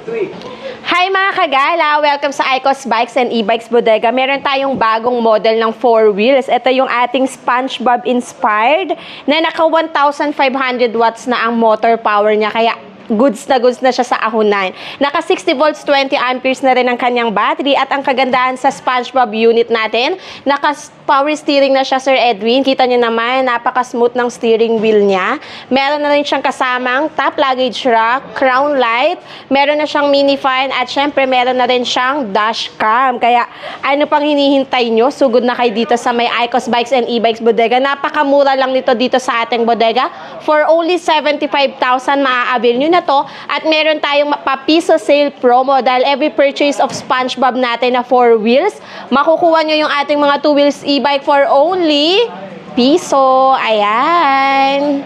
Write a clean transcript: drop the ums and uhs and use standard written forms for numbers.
Hi mga kagala! Welcome sa Icos Bikes and E-Bikes Bodega. Meron tayong bagong model ng 4 wheels. Ito yung ating SpongeBob inspired na naka 1,500 watts na ang motor power niya. Kaya goods na siya sa ahunan. Naka 60 volts, 20 amperes na rin ang kanyang battery. At ang kagandahan sa SpongeBob unit natin, naka power steering na siya, Sir Edwin. Kita niyo naman, napaka-smooth ng steering wheel niya. Meron na rin siyang kasamang top luggage rack, crown light, meron na siyang mini fan, at syempre meron na rin siyang dash cam. Kaya ano pang hinihintay nyo? Sugod na kayo dito sa may Icos Bikes and E-Bikes Bodega. Napakamura lang nito dito sa ating bodega. For only 75,000 maa-avail nyo na to. At meron tayong papiso sale promo dahil every purchase of SpongeBob natin na 4 wheels, makukuha nyo yung ating mga 2 wheels e-bike for only piso. Ayan.